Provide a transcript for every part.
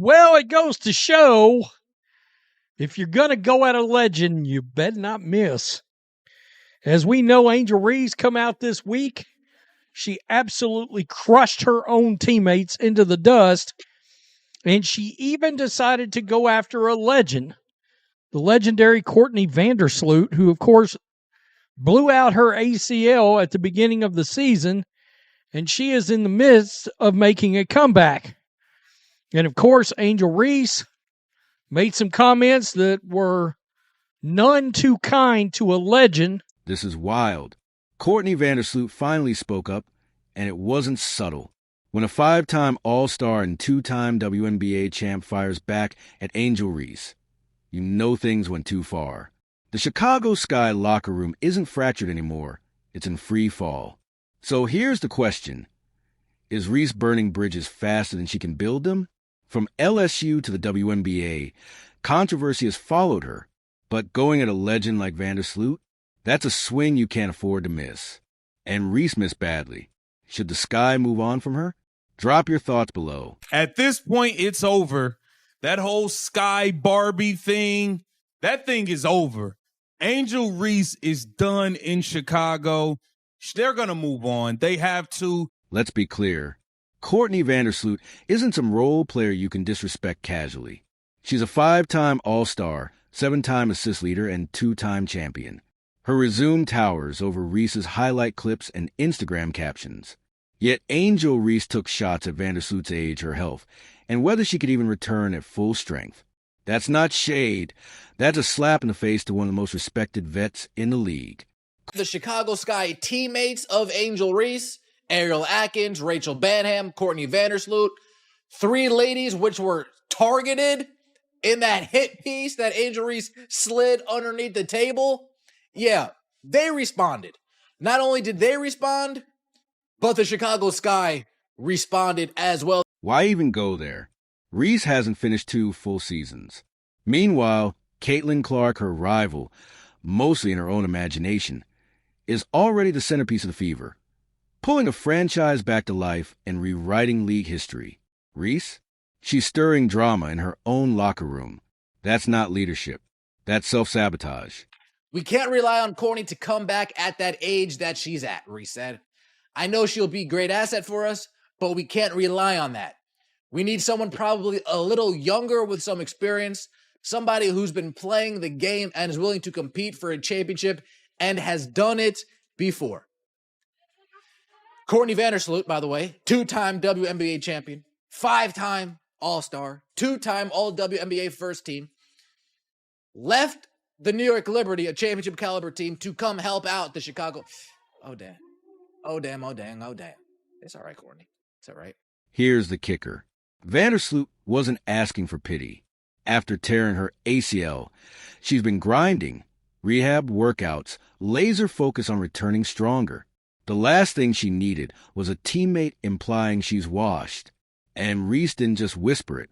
Well, it goes to show, if you're going to go at a legend, you better not miss. As we know, Angel Reese come out this week. She absolutely crushed her own teammates into the dust, and she even decided to go after a legend, the legendary Courtney Vandersloot, who, of course, blew out her ACL at the beginning of the season, and she is in the midst of making a comeback. And, of course, Angel Reese made some comments that were none too kind to a legend. This is wild. Courtney Vandersloot finally spoke up, and it wasn't subtle. When a 5-time All-Star and 2-time WNBA champ fires back at Angel Reese, you know things went too far. The Chicago Sky locker room isn't fractured anymore. It's in free fall. So here's the question. Is Reese burning bridges faster than she can build them? From LSU to the WNBA, controversy has followed her. But going at a legend like Vandersloot, that's a swing you can't afford to miss. And Reese missed badly. Should the Sky move on from her? Drop your thoughts below. At this point, it's over. That whole Sky Barbie thing, that thing is over. Angel Reese is done in Chicago. They're going to move on. They have to. Let's be clear. Courtney Vandersloot isn't some role player you can disrespect casually. She's a 5-time All-Star, 7-time assist leader, and 2-time champion. Her resume towers over Reese's highlight clips and Instagram captions. Yet Angel Reese took shots at Vandersloot's age, her health, and whether she could even return at full strength. That's not shade. That's a slap in the face to one of the most respected vets in the league. The Chicago Sky teammates of Angel Reese, Ariel Atkins, Rachel Banham, Courtney Vandersloot, 3 ladies which were targeted in that hit piece that Angel Reese slid underneath the table. Yeah, they responded. Not only did they respond, but the Chicago Sky responded as well. Why even go there? Reese hasn't finished 2 full seasons. Meanwhile, Caitlin Clark, her rival, mostly in her own imagination, is already the centerpiece of the fever, pulling a franchise back to life and rewriting league history. Reese? She's stirring drama in her own locker room. That's not leadership. That's self-sabotage. We can't rely on Courtney to come back at that age that she's at, Reese said. I know she'll be a great asset for us, but we can't rely on that. We need someone probably a little younger with some experience, somebody who's been playing the game and is willing to compete for a championship and has done it before. Courtney Vandersloot, by the way, 2-time WNBA champion, 5-time All-Star, 2-time All-WNBA first team, left the New York Liberty, a championship caliber team, to come help out the Chicago. Oh, damn. Oh, damn, oh, dang, oh, damn. It's all right, Courtney. It's all right. Here's the kicker. Vandersloot wasn't asking for pity. After tearing her ACL, she's been grinding, rehab workouts, laser focus on returning stronger. The last thing she needed was a teammate implying she's washed. And Reese didn't just whisper it.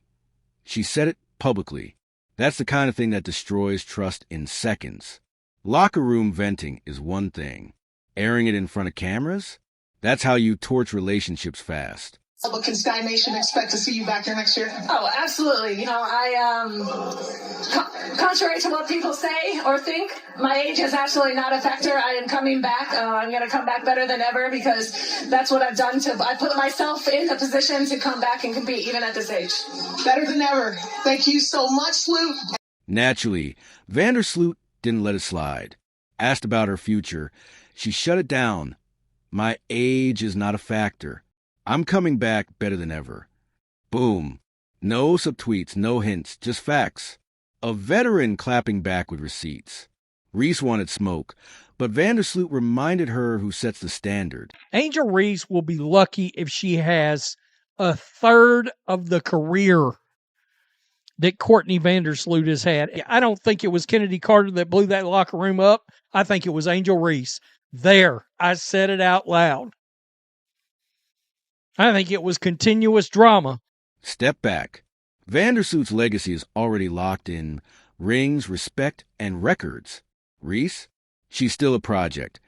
She said it publicly. That's the kind of thing that destroys trust in seconds. Locker room venting is one thing. Airing it in front of cameras? That's how you torch relationships fast. But can Sky Nation expect to see you back here next year? Oh, absolutely. You know, contrary to what people say or think, my age is absolutely not a factor. I am coming back. I'm going to come back better than ever because that's what I've done. I put myself in the position to come back and compete even at this age. Better than ever. Thank you so much, Sloot. Naturally, Vandersloot didn't let it slide. Asked about her future, she shut it down. My age is not a factor. I'm coming back better than ever. Boom. No subtweets, no hints, just facts. A veteran clapping back with receipts. Reese wanted smoke, but Vandersloot reminded her who sets the standard. Angel Reese will be lucky if she has a third of the career that Courtney Vandersloot has had. I don't think it was Kennedy Carter that blew that locker room up. I think it was Angel Reese. There, I said it out loud. I think it was continuous drama. Step back. Vandersloot's legacy is already locked in rings, respect, and records. Reese? She's still a project,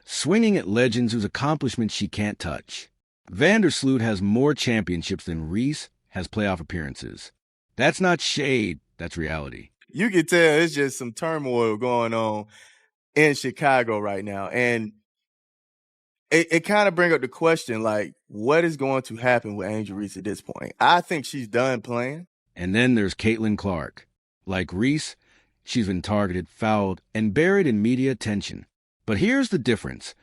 swinging at legends whose accomplishments she can't touch. Vandersloot has more championships than Reese has playoff appearances. That's not shade, that's reality. You can tell it's just some turmoil going on in Chicago right now. And it kind of brings up the question, like, what is going to happen with Angel Reese at this point? I think she's done playing. And then there's Caitlin Clark. Like Reese, she's been targeted, fouled, and buried in media attention. But here's the difference.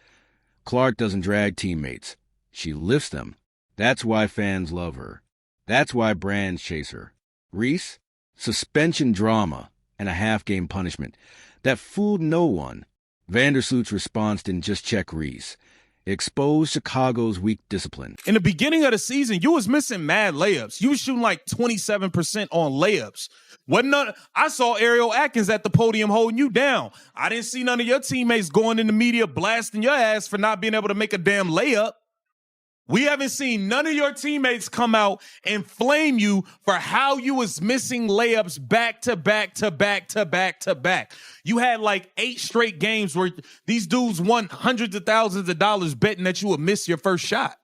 Clark doesn't drag teammates. She lifts them. That's why fans love her. That's why brands chase her. Reese? Suspension drama and a half-game punishment. That fooled no one. Vandersloot's response didn't just check Reese. It exposed Chicago's weak discipline. In the beginning of the season, you was missing mad layups. You was shooting like 27% on layups. I saw Ariel Atkins at the podium holding you down. I didn't see none of your teammates going in the media blasting your ass for not being able to make a damn layup. We haven't seen none of your teammates come out and flame you for how you was missing layups back to back to back to back to back. You had like 8 straight games where these dudes won hundreds of thousands of dollars betting that you would miss your first shot.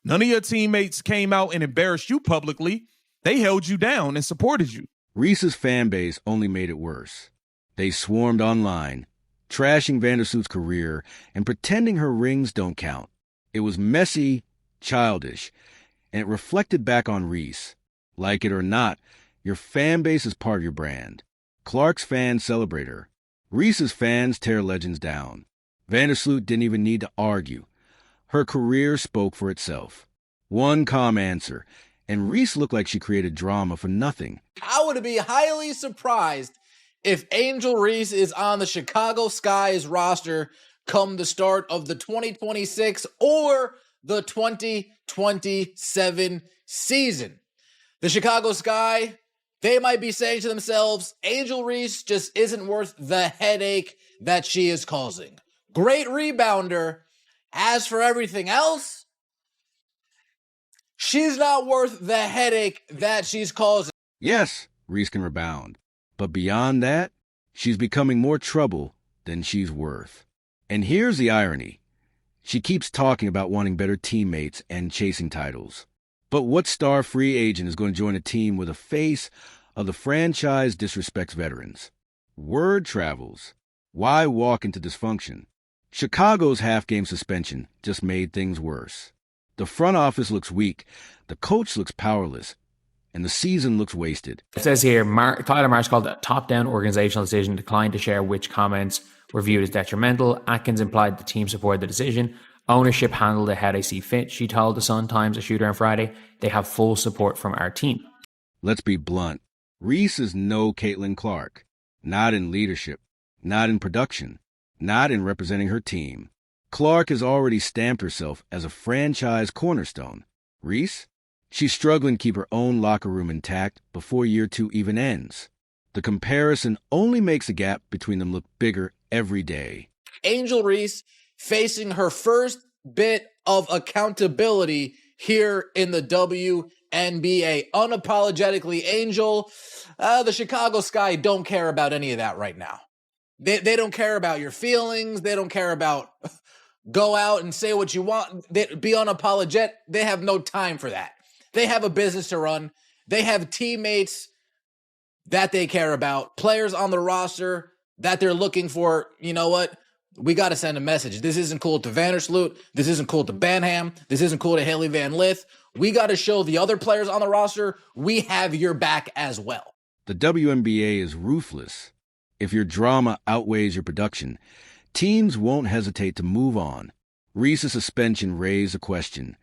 None of your teammates came out and embarrassed you publicly. They held you down and supported you. Reese's fan base only made it worse. They swarmed online, trashing Vandersloot's career and pretending her rings don't count. It was messy, childish, and it reflected back on Reese. Like it or not, your fan base is part of your brand. Clark's fans celebrate her. Reese's fans tear legends down. Vandersloot didn't even need to argue. Her career spoke for itself. One calm answer, and Reese looked like she created drama for nothing. I would be highly surprised if Angel Reese is on the Chicago Sky's roster come the start of the 2026 or the 2027 season. The Chicago Sky, they might be saying to themselves, Angel Reese just isn't worth the headache that she is causing. Great rebounder. As for everything else, she's not worth the headache that she's causing. Yes, Reese can rebound. But beyond that, she's becoming more trouble than she's worth. And here's the irony. She keeps talking about wanting better teammates and chasing titles. But what star free agent is going to join a team where the face of the franchise disrespects veterans? Word travels. Why walk into dysfunction? Chicago's half-game suspension just made things worse. The front office looks weak, the coach looks powerless, and the season looks wasted. It says here, Tyler Marsh called a top-down organizational decision, declined to share which comments were viewed as detrimental. Atkins implied the team supported the decision. Ownership handled it how they see fit. She told the Sun-Times, a shooter on Friday, they have full support from our team. Let's be blunt. Reese is no Caitlin Clark. Not in leadership, not in production, not in representing her team. Clark has already stamped herself as a franchise cornerstone. Reese? She's struggling to keep her own locker room intact before year 2 even ends. The comparison only makes the gap between them look bigger every day. Angel Reese facing her first bit of accountability here in the WNBA. Unapologetically, Angel, the Chicago Sky don't care about any of that right now. They don't care about your feelings. They don't care about go out and say what you want. Be unapologetic. They have no time for that. They have a business to run. They have teammates that they care about, players on the roster that they're looking for. You know what? We got to send a message. This isn't cool to Vandersloot. This isn't cool to Banham. This isn't cool to Haley Van Lith. We got to show the other players on the roster we have your back as well. The WNBA is ruthless. If your drama outweighs your production, teams won't hesitate to move on. Reese's suspension raised a question.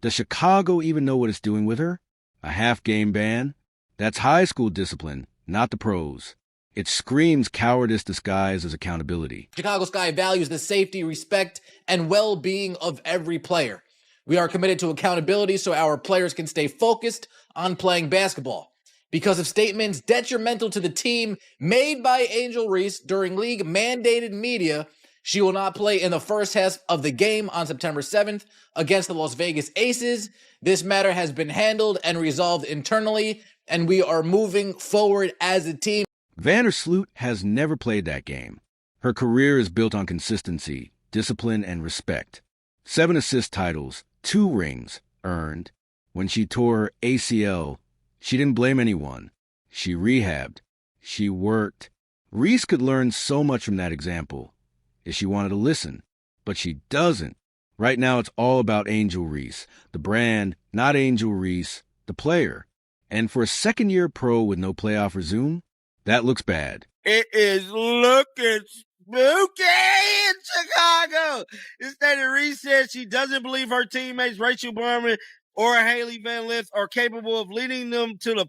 Does Chicago even know what it's doing with her? A half-game ban? That's high school discipline, not the pros. It screams cowardice disguised as accountability. Chicago Sky values the safety, respect, and well-being of every player. We are committed to accountability so our players can stay focused on playing basketball. Because of statements detrimental to the team made by Angel Reese during league-mandated media, she will not play in the first half of the game on September 7th against the Las Vegas Aces. This matter has been handled and resolved internally, and we are moving forward as a team. Vandersloot has never played that game. Her career is built on consistency, discipline, and respect. 7 assist titles, 2 rings earned. When she tore her ACL, She didn't blame anyone. She rehabbed. She worked. Reese could learn so much from that example if she wanted to listen, but she doesn't. Right now, it's all about Angel Reese, the brand, not Angel Reese, the player. And for a second-year pro with no playoff resume, that looks bad. It is looking spooky in Chicago. Instead, Reese said she doesn't believe her teammates Rachel Berman or Haley Van Lith are capable of leading them to the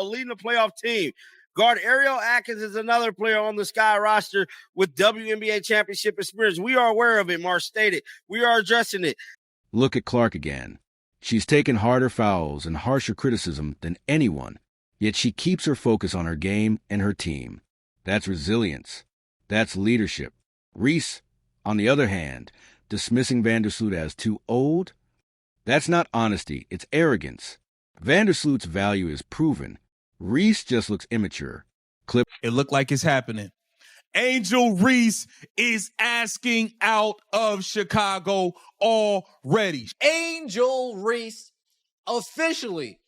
leading the playoff team. Guard Ariel Atkins is another player on the Sky roster with WNBA championship experience. We are aware of it, Marsh stated. We are addressing it. Look at Clark again. She's taken harder fouls and harsher criticism than anyone, yet she keeps her focus on her game and her team. That's resilience. That's leadership. Reese, on the other hand, dismissing Vandersloot as too old, that's not honesty, it's arrogance. Vandersloot's value is proven. Reese just looks immature. It looked like it's happening. Angel Reese is asking out of Chicago already. Angel Reese officially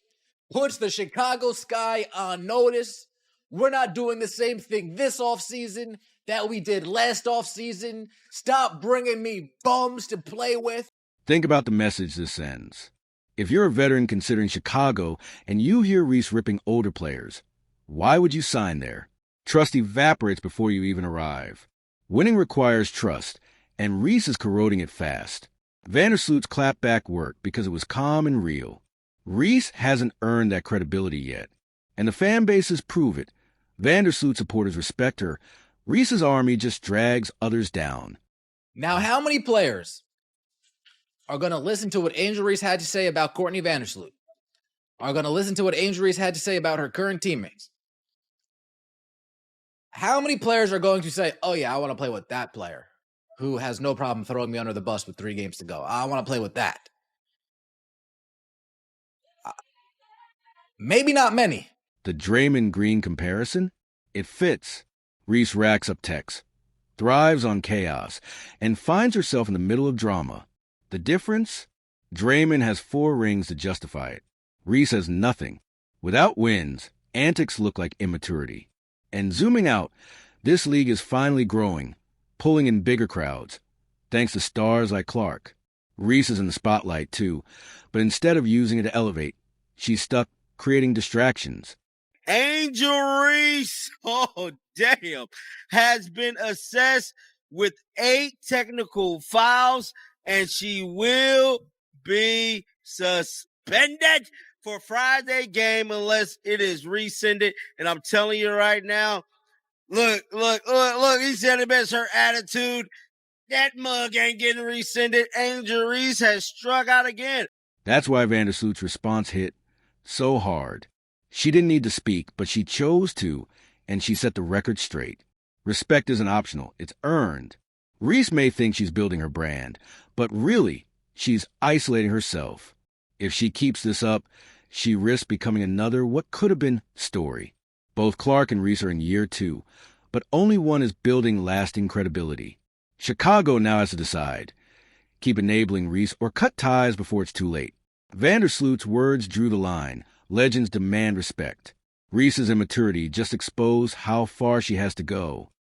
puts the Chicago Sky on notice. We're not doing the same thing this offseason that we did last offseason. Stop bringing me bums to play with. Think about the message this sends. If you're a veteran considering Chicago and you hear Reese ripping older players, why would you sign there? Trust evaporates before you even arrive. Winning requires trust, and Reese is corroding it fast. Vandersloot's clapback worked because it was calm and real. Reese hasn't earned that credibility yet, and the fan bases prove it. Vandersloot supporters respect her. Reese's army just drags others down. Now, how many players are going to listen to what Angel Reese had to say about Courtney Vandersloot? Are going to listen to what Angel Reese had to say about her current teammates? How many players are going to say, oh yeah, I want to play with that player who has no problem throwing me under the bus with 3 games to go? I want to play with that. Maybe not many. The Draymond Green comparison? It fits. Reese racks up texts, thrives on chaos, and finds herself in the middle of drama. The difference? Draymond has 4 rings to justify it. Reese has nothing. Without wins, antics look like immaturity. And zooming out, this league is finally growing, pulling in bigger crowds, thanks to stars like Clark. Reese is in the spotlight too, but instead of using it to elevate, she's stuck creating distractions. Angel Reese, oh damn, has been assessed with 8 technical fouls, and she will be suspended for Friday game unless it is rescinded. And I'm telling you right now, look, he said it best, her attitude. That mug ain't getting rescinded. Angel Reese has struck out again. That's why Vandersloot's response hit so hard. She didn't need to speak, but she chose to, and she set the record straight. Respect isn't optional, it's earned. Reese may think she's building her brand, but really, she's isolating herself. If she keeps this up, she risks becoming another what could have been story. Both Clark and Reese are in year 2, but only one is building lasting credibility. Chicago now has to decide. Keep enabling Reese or cut ties before it's too late. Vandersloot's words drew the line. Legends demand respect. Reese's immaturity just exposed how far she has to go.